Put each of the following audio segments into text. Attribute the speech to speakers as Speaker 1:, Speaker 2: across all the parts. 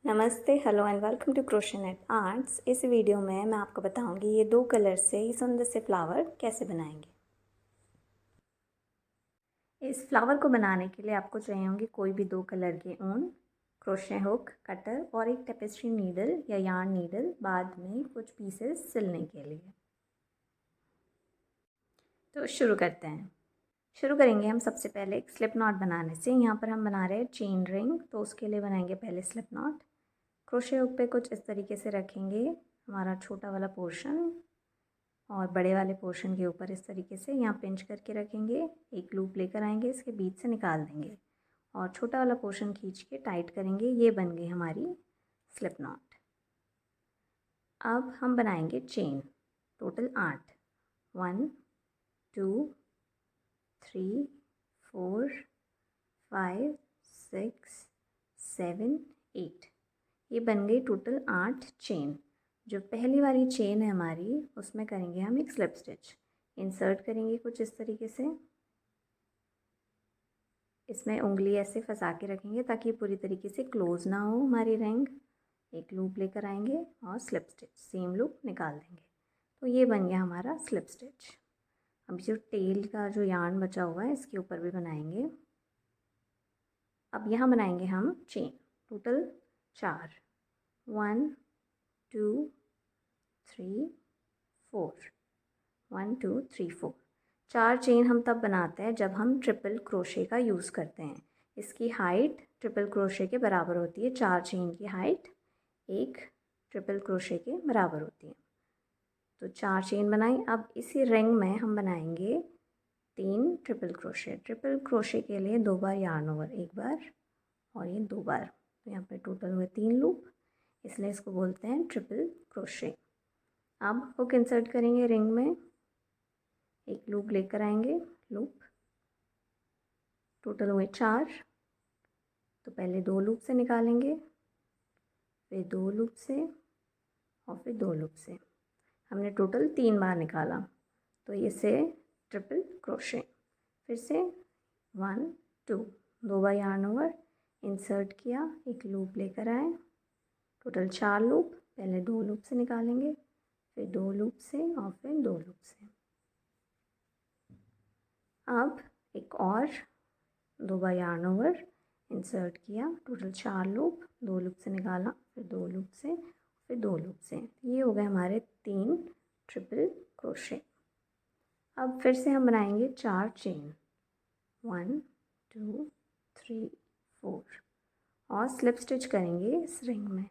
Speaker 1: नमस्ते, hello and welcome to crochenet arts. इस video में मैं आपको बताऊंगी ये 2 कलर से ये सुंदर से फ्लावर कैसे बनाएंगे। इस फ्लावर को बनाने के लिए आपको चाहिए होंगे कोई भी 2 कलर के ऊन, क्रोशे हुक, कटर और एक टेपेस्ट्री नीडल या यार्न नीडल, बाद में कुछ पीसेस सिलने के लिए। तो शुरू करते हैं। शुरू करेंगे हम सबसे पहले एक स्लिप नॉट बनाने से। यहाँ पर हम बना रहे हैं चेन रिंग, तो उसके लिए बनाएंगे पहले स्लिप नॉट। क्रोशे हुक पे कुछ इस तरीके से रखेंगे हमारा छोटा वाला पोर्शन और बड़े वाले पोर्शन के ऊपर इस तरीके से यहाँ पिंच करके रखेंगे। एक लूप लेकर आएंगे, इसके बीच से निकाल देंगे और छोटा वाला पोर्शन खींच के टाइट करेंगे। ये बन गई हमारी स्लिप नॉट। अब हम बनाएंगे चेन, टोटल 8, 1 2 3 4 5 6 7 8। ये बन गई टोटल 8 चेन। जो पहली वाली चेन है हमारी, उसमें करेंगे हम एक स्लिप स्टिच। इंसर्ट करेंगे कुछ इस तरीके से, इसमें उंगली ऐसे फंसा के रखेंगे ताकि पूरी तरीके से क्लोज ना हो हमारी रिंग। एक लूप लेकर आएंगे और स्लिप स्टिच, सेम लूप निकाल देंगे। तो ये बन गया हमारा स्लिप स्टिच। अभी जो टेल का जो यार्न बचा हुआ है, इसके ऊपर भी बनाएंगे। अब यहाँ बनाएंगे हम चेन, टोटल 4, 1 2 3 4, 1 2 3 4। 4 चेन हम तब बनाते हैं जब हम ट्रिपल क्रोशे का यूज़ करते हैं। इसकी हाइट ट्रिपल क्रोशे के बराबर होती है। 4 चेन की हाइट एक ट्रिपल क्रोशे के बराबर होती है। तो 4 चेन बनाई। अब इसी रिंग में हम बनाएंगे 3 ट्रिपल क्रोशे। ट्रिपल क्रोशे के लिए 2 बार यार्न ओवर, एक बार और ये 2 बार। तो यहाँ पे टोटल हुए 3 लूप, इसलिए इसको बोलते हैं ट्रिपल क्रोशे। अब हुक इंसर्ट करेंगे रिंग में, एक लूप लेकर आएंगे, लूप, टोटल हुए 4। तो पहले 2 लूप से निकालेंगे, फिर 2 लूप से और फिर 2 लूप से। हमने टोटल 3 बार निकाला, तो इसे ट्रिपल क्रोशे। फिर से 1 2, 2 बार यार्न ओवर, इंसर्ट किया, एक लूप लेकर आए, टोटल 4 लूप। पहले 2 लूप से निकालेंगे, फिर 2 लूप से और फिर 2 लूप से। अब एक और 2 बार यार्न ओवर, इंसर्ट किया, टोटल 4 लूप, 2 लूप से निकाला, फिर 2 लूप से, फिर 2 लूप से। ये हो गए हमारे 3 ट्रिपल क्रोशे। अब फिर से हम बनाएंगे 4 चेन, 1 2 3 4 और स्लिप स्टिच करेंगे इस रिंग में।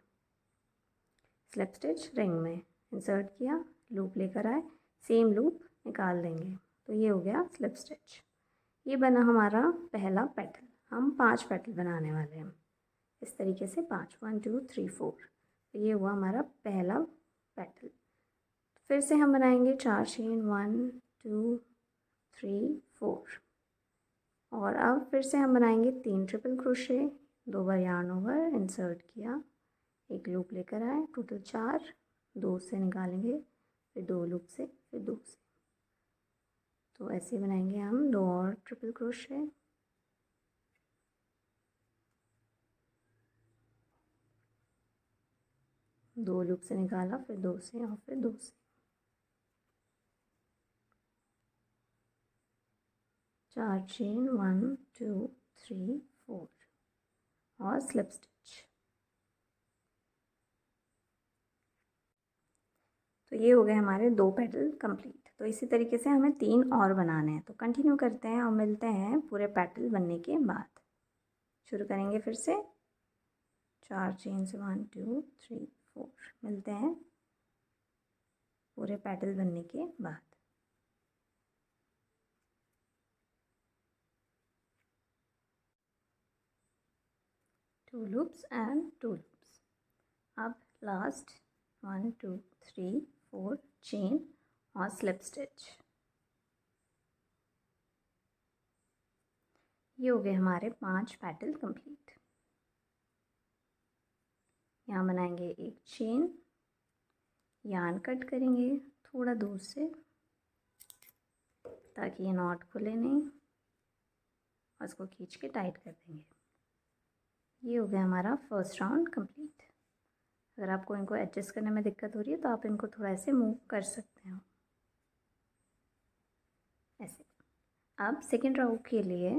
Speaker 1: स्लिप स्टिच रिंग में इंसर्ट किया, लूप लेकर आए, सेम लूप निकाल देंगे। तो ये हो गया स्लिप स्टिच। ये बना हमारा पहला पेटल। हम 5 पेटल बनाने वाले हैं इस तरीके से, 5, 1 2 3 4। तो ये हुआ हमारा पहला पेटल। फिर से हम बनाएंगे 4 चेन, 1 2 3 4 और अब फिर से हम बनाएंगे 3 ट्रिपल क्रोशे। 2 बार यार्न ओवर, इंसर्ट किया, एक लूप लेकर आए, टोटल 4, 2 से निकालेंगे, फिर 2 लूप से, फिर 2 से। तो ऐसे बनाएंगे हम 2 और ट्रिपल क्रोशे। दो लूप से निकाला, फिर 2 से और फिर 2 से। 4 चेन, 1 2 3 4 और स्लिप स्टिच। तो ये हो गए हमारे 2 पेटल कंप्लीट। तो इसी तरीके से हमें 3 और बनाने हैं। तो कंटिन्यू करते हैं और मिलते हैं पूरे पेटल बनने के बाद। शुरू करेंगे फिर से 4 चेन से, 1 2 3 4। मिलते हैं पूरे पेटल बनने के बाद। To loops and 2 loops. अब लास्ट 1 2 3 4 चेन और स्लिप स्टिच। ये हो गए हमारे 5 पेटल कंप्लीट। यहाँ बनाएंगे एक चेन, यार्न कट करेंगे थोड़ा दूर से ताकि ये नॉट खुले नहीं, और इसको खींच के टाइट कर देंगे। ये हो गया हमारा फर्स्ट राउंड कंप्लीट। अगर आपको इनको एडजस्ट करने में दिक्कत हो रही है तो आप इनको थोड़ा ऐसे मूव कर सकते हो, ऐसे। अब सेकेंड राउंड के लिए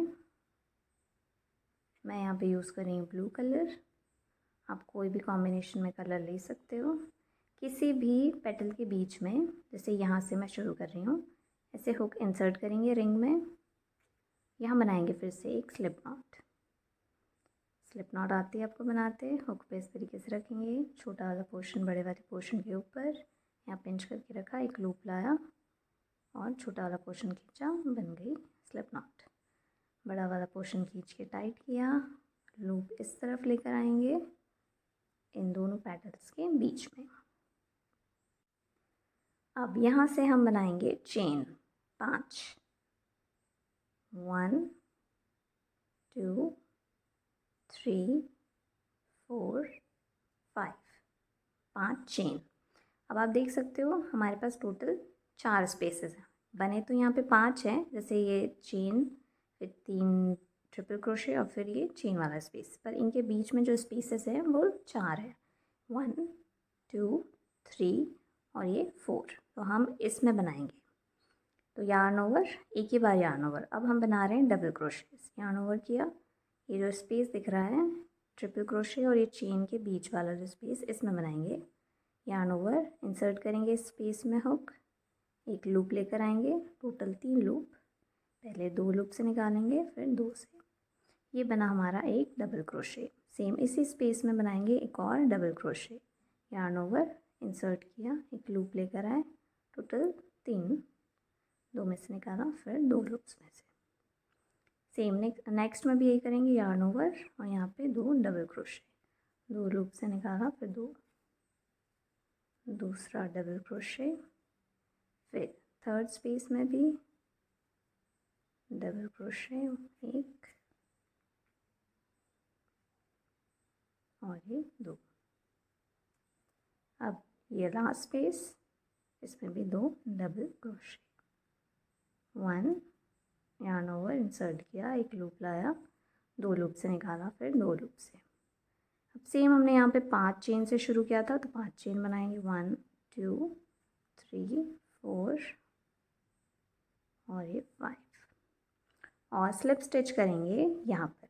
Speaker 1: मैं यहाँ पे यूज़ कर रही हूँ ब्लू कलर। आप कोई भी कॉम्बिनेशन में कलर ले सकते हो। किसी भी पेटल के बीच में, जैसे यहाँ से मैं शुरू कर रही हूँ, ऐसे हुक इंसर्ट करेंगे रिंग में। यहाँ बनाएंगे फिर से एक स्लिप नॉट। स्लिप नॉट आती है आपको बनाते, हुक पे इस तरीके से रखेंगे, छोटा वाला पोर्शन बड़े वाले पोर्शन के ऊपर, यहाँ पिंच करके रखा, एक लूप लाया और छोटा वाला पोर्शन खींचा, बन गई स्लिप नॉट। बड़ा वाला पोर्शन खींच के टाइट किया, लूप इस तरफ लेकर आएंगे इन दोनों पेटल्स के बीच में। अब यहाँ से हम बनाएंगे चेन 5, 1 2 3 4 5, 5 चेन। अब आप देख सकते हो हमारे पास टोटल 4 स्पेसेस हैं। बने तो यहाँ पे 5 हैं, जैसे ये चेन, फिर 3 ट्रिपल क्रोशे और फिर ये चेन वाला स्पेस, पर इनके बीच में जो स्पेसेस हैं वो 4 है, 1 2 3 और ये 4। तो हम इसमें बनाएंगे। तो यार्न ओवर, एक ही बार यार्न ओवर। अब हम बना रहे हैं डबल क्रोशेस। यार्न ओवर किया, ये जो स्पेस दिख रहा है ट्रिपल क्रोशे और ये चेन के बीच वाला जो स्पेस, इसमें बनाएंगे यार्न ओवर। इंसर्ट करेंगे इस स्पेस में हुक, एक लूप लेकर आएंगे, टोटल 3 लूप। पहले 2 लूप से निकालेंगे, फिर 2 से। ये बना हमारा एक डबल क्रोशे। सेम इसी स्पेस में बनाएंगे एक और double crochet. Yarn over, insert किया, एक लूप लेकर आए, टोटल 3, 2 में से निकाला, फिर 2 लूप्स में से। सेम नेक्स्ट में भी यही करेंगे, यार्न ओवर और यहाँ पे 2 डबल क्रोशे, 2 लूप से निकाला, फिर 2, दूसरा डबल क्रोशे, फिर थर्ड स्पेस में भी डबल क्रोशे, एक और ये 2। अब ये लास्ट स्पेस, इसमें भी 2 double crochet, 1, yarn over, insert किया, एक लूप लाया, 2 लूप से निकाला, फिर 2 लूप से। अब सेम हमने यहाँ पे 5 चेन से शुरू किया था, तो 5 चेन बनाएंगे, 1 2 3 4 और ये 5, और स्लिप स्टिच करेंगे यहाँ पर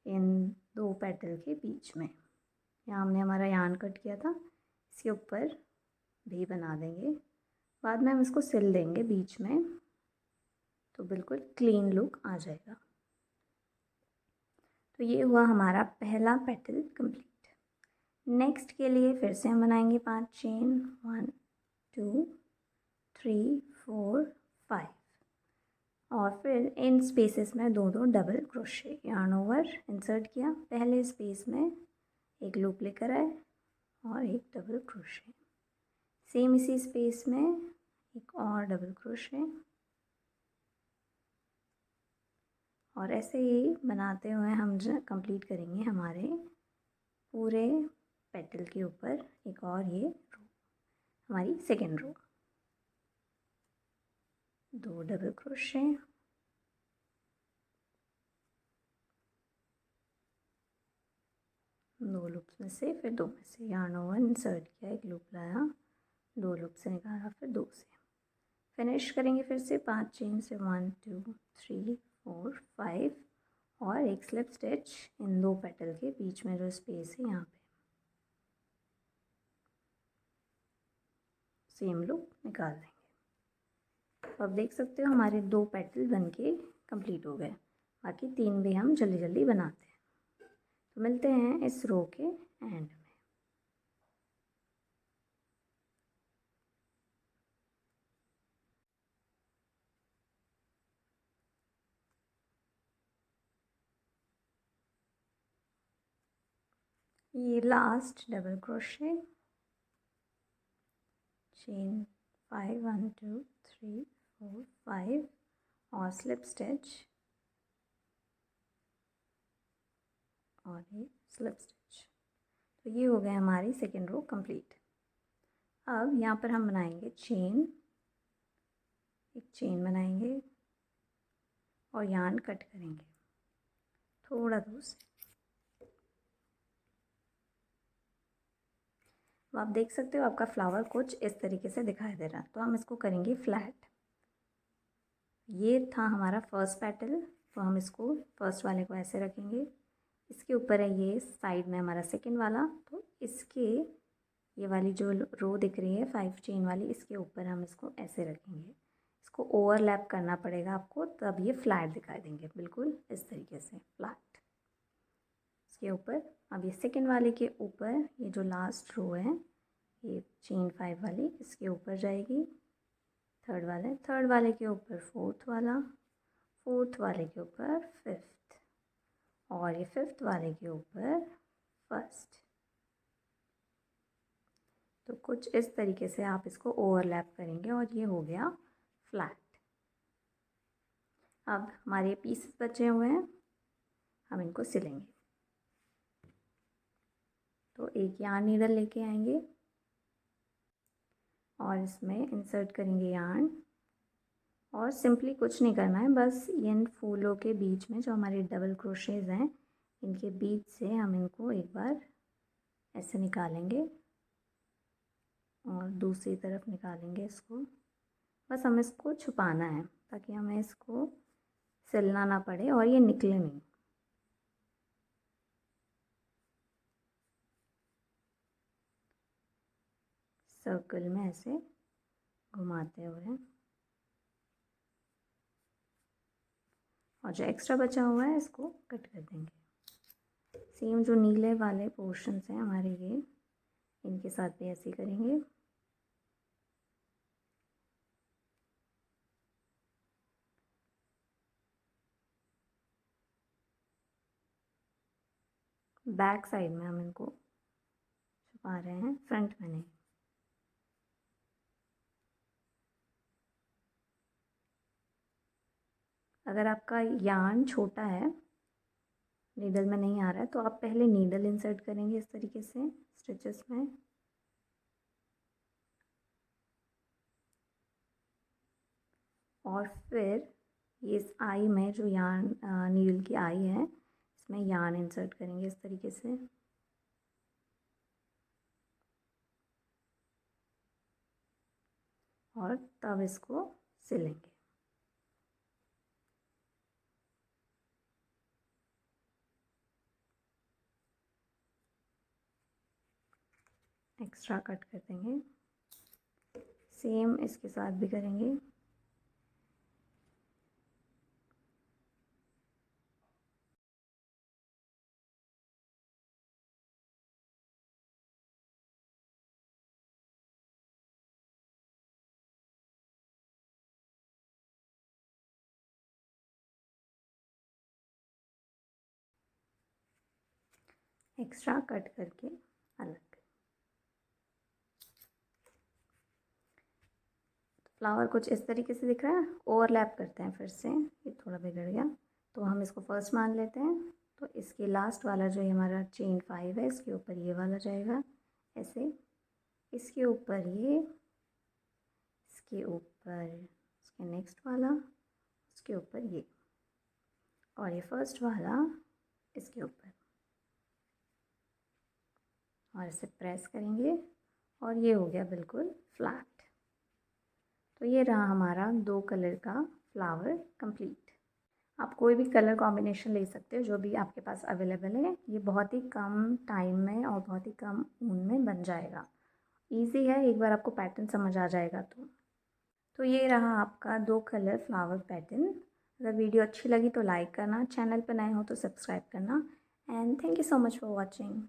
Speaker 1: इन 2 पेटल के बीच में। यहाँ हमने हमारा यार्न कट किया था, इसके ऊपर भी बना देंगे। बाद में हम इसको सिल देंगे बीच में, तो बिल्कुल क्लीन लुक आ जाएगा। तो ये हुआ हमारा पहला पेटल कंप्लीट। नेक्स्ट के लिए फिर से हम बनाएंगे 5 चेन, 1 2 3 4 5, और फिर इन स्पेसेस में 2 double crochet. Yarn over, insert किया, पहले स्पेस में एक लूप लेकर आए और एक डबल क्रोशे। सेम इसी स्पेस में एक और डबल क्रोशे, और ऐसे ही बनाते हुए हम कंप्लीट करेंगे हमारे पूरे पेटल के ऊपर एक और ये रो, हमारी सेकेंड रो। 2 डबल क्रोशे, दो लूप्स में से, फिर 2 में से यार्न ओवर, इंसर्ट किया, एक लूप लाया, 2 लूप से निकाला, फिर 2 से। फिनिश करेंगे फिर से 5 चेन से, 1 2 3 4 5, और एक स्लिप स्टिच इन 2 पेटल के बीच में जो स्पेस है यहाँ पे। सेम लूप निकाल देंगे। तो अब देख सकते हो हमारे 2 पेटल बनके कंप्लीट हो गए। बाकी 3 भी हम जल्दी जल्दी बनाते हैं। तो मिलते हैं इस रो के एंड में। ये लास्ट डबल क्रोशे, चेन 5 1 2 3 4 5, और स्लिप स्टिच, और ये स्लिप स्टिच। तो ये हो गया हमारी सेकेंड रो कंप्लीट। अब यहाँ पर हम बनाएंगे चेन, एक चेन बनाएंगे और यार्न कट करेंगे। थोड़ा दूर से। तो आप देख सकते हो आपका फ्लावर कुछ इस तरीके से दिखाई दे रहा है। तो हम इसको करेंगे फ्लैट। ये था हमारा फर्स्ट पेटल, तो हम इसको फर्स्ट वाले को ऐसे रखेंगे। इसके ऊपर है ये साइड में हमारा सेकंड वाला, तो इसके ये वाली जो रो दिख रही है 5 चेन वाली, इसके ऊपर हम इसको ऐसे रखेंगे। इसको ओवरलैप करना पड़ेगा आपको, तब ये फ्लैट दिखाई देंगे, बिल्कुल इस तरीके से फ्लैट। इसके ऊपर अब ये सेकंड वाले के ऊपर ये जो लास्ट रो है ये चेन 5 वाली, इसके ऊपर जाएगी थर्ड वाले के ऊपर फोर्थ वाले के ऊपर फिफ्थ, और ये फिफ्थ वाले के ऊपर फर्स्ट। तो कुछ इस तरीके से आप इसको ओवरलैप करेंगे और ये हो गया फ्लैट। अब हमारे पीसेस बचे हुए हैं, हम इनको सिलेंगे। तो एक यार्न नीडल लेके आएंगे और इसमें इंसर्ट करेंगे यार्न, और सिंपली कुछ नहीं करना है, बस इन फूलों के बीच में जो हमारे डबल क्रोशेज हैं इनके बीच से हम इनको एक बार ऐसे निकालेंगे और दूसरी तरफ निकालेंगे इसको। बस हमें इसको छुपाना है ताकि हमें इसको सिलना ना पड़े और ये निकले नहीं। सर्कल में ऐसे घुमाते हुए, और जो एक्स्ट्रा बचा हुआ है इसको कट कर देंगे। सेम जो नीले वाले पोर्शंस हैं हमारे ये, इनके साथ भी ऐसे करेंगे। बैक साइड में हम इनको छुपा रहे हैं, फ्रंट में नहीं। अगर आपका यार्न छोटा है, नीडल में नहीं आ रहा है, तो आप पहले नीडल इंसर्ट करेंगे इस तरीके से स्टिचेस में, और फिर ये इस आई में जो यार्न नीडल की आई है इसमें यार्न इंसर्ट करेंगे इस तरीके से। और तब इसको सिलेंगे। एक्स्ट्रा कट कर देंगे, सेम इसके साथ भी करेंगे। एक्स्ट्रा कट करके अलग। फ्लावर कुछ इस तरीके से दिख रहा है। ओवरलैप करते हैं फिर से, ये थोड़ा बिगड़ गया, तो हम इसको फर्स्ट मान लेते हैं। तो इसके लास्ट वाला जो हमारा चेन 5 है इसके ऊपर ये वाला जाएगा ऐसे, इसके ऊपर ये, इसके ऊपर इसके नेक्स्ट वाला, उसके ऊपर ये, और ये फर्स्ट वाला इसके ऊपर, और इसे प्रेस करेंगे और ये हो गया बिल्कुल फ्लैट। तो ये रहा हमारा 2 कलर का फ्लावर कंप्लीट। आप कोई भी कलर कॉम्बिनेशन ले सकते हो जो भी आपके पास अवेलेबल है। ये बहुत ही कम टाइम में और बहुत ही कम ऊन में बन जाएगा। इजी है, एक बार आपको पैटर्न समझ आ जाएगा तो ये रहा आपका 2 कलर फ्लावर पैटर्न। अगर वीडियो अच्छी लगी तो लाइक करना, चैनल पर नए हो तो सब्सक्राइब करना, and thank you so much for watching.